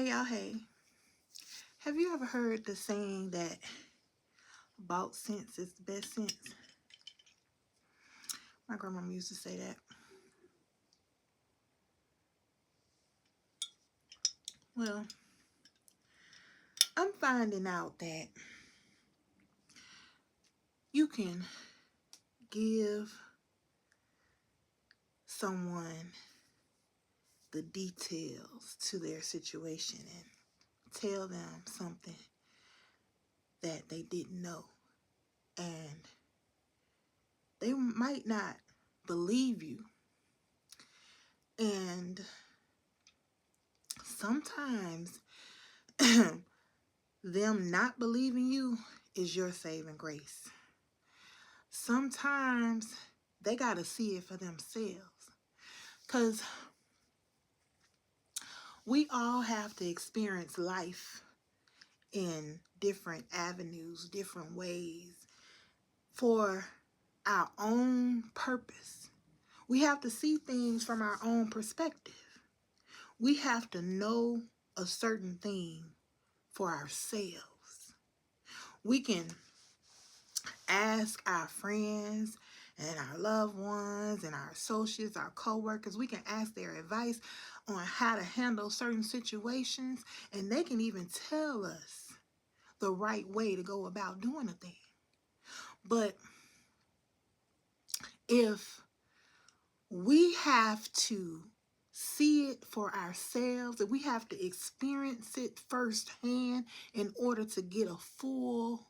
Hey y'all, hey. Have you ever heard the saying that bought sense is the best sense? My grandmama used to say that. Well, I'm finding out that you can give someone the details to their situation and tell them something that they didn't know. And they might not believe you. And sometimes them not believing you is your saving grace. Sometimes they got to see it for themselves. Because we all have to experience life in different avenues, different ways for our own purpose. We have to see things from our own perspective. We have to know a certain thing for ourselves. We can ask our friends and our loved ones and our associates, our co-workers, we can ask their advice on how to handle certain situations, and they can even tell us the right way to go about doing a thing. But if we have to see it for ourselves, if we have to experience it firsthand in order to get a full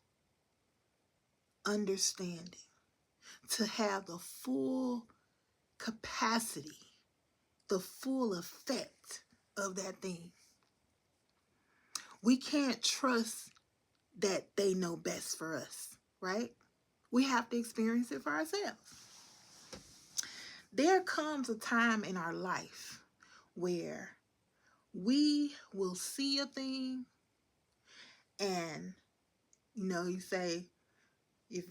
understanding, to have the full capacity, the full effect of that thing, we can't trust that they know best for us, right? We have to experience it for ourselves. There comes a time in our life where we will see a thing and, you say, if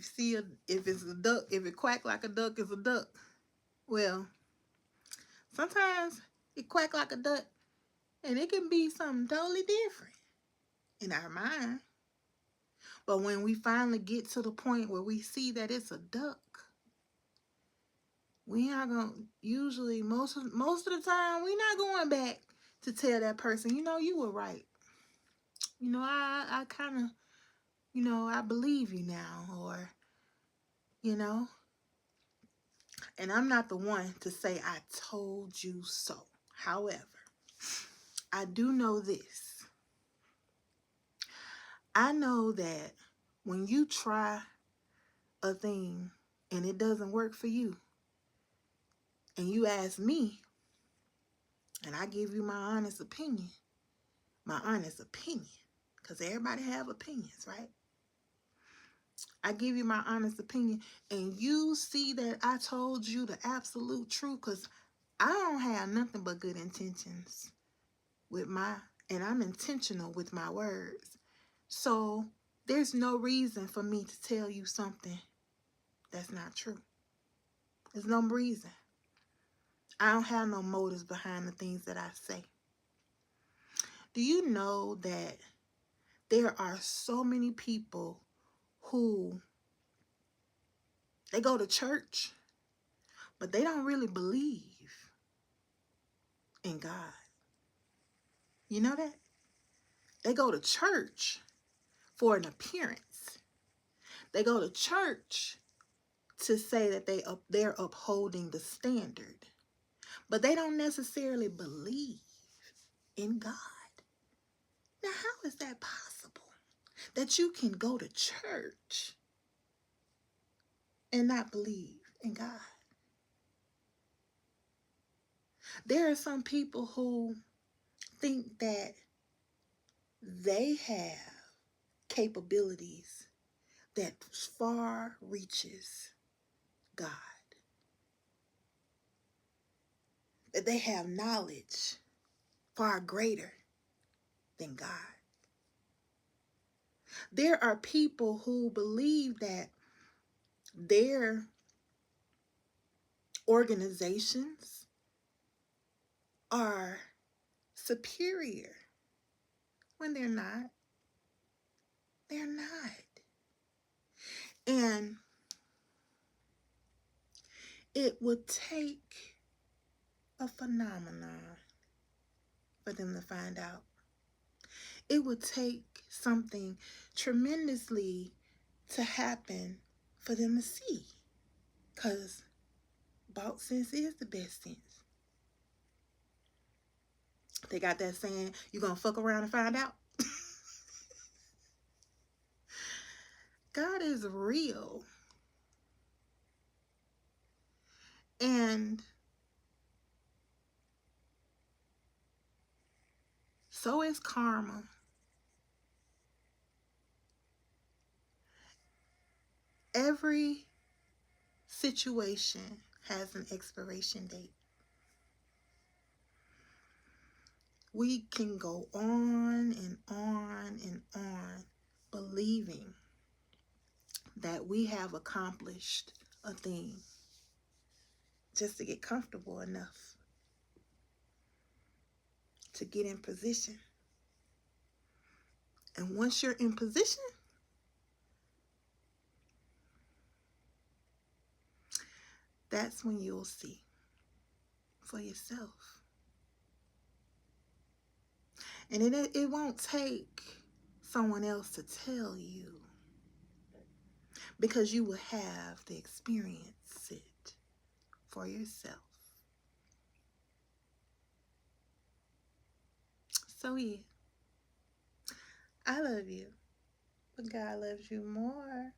it's a duck, if it quack like a duck, it's a duck. Well, sometimes it quack like a duck and it can be something totally different in our mind. But when we finally get to the point where we see that it's a duck, we are going to, usually most of the time, we're not going back to tell that person, you were right. I kind of, I believe you now, or, and I'm not the one to say I told you so. However, I do know this. I know that when you try a thing and it doesn't work for you, and you ask me, and I give you my honest opinion, because everybody have opinions, right? I give you my honest opinion, and you see that I told you the absolute truth, because I don't have nothing but good intentions and I'm intentional with my words. So there's no reason for me to tell you something that's not true. There's no reason. I don't have no motives behind the things that I say. Do you know that there are so many people who they go to church, but they don't really believe in God? You know that? They go to church for an appearance. They go to church to say that they're upholding the standard, but they don't necessarily believe in God. Now, how is that possible? That you can go to church and not believe in God? There are some people who think that they have capabilities that far reaches God. That they have knowledge far greater than God. There are people who believe that their organizations are superior when they're not. They're not. And it would take a phenomenon for them to find out. It would take something tremendously to happen for them to see. Because bought sense is the best sense. They got that saying, you gonna fuck around and find out. God is real. And so is karma. Every situation has an expiration date. We can go on and on and on believing that we have accomplished a thing just to get comfortable enough to get in position. And once you're in position, that's when you'll see for yourself. And it won't take someone else to tell you, because you will have to experience it for yourself. So yeah, I love you, but God loves you more.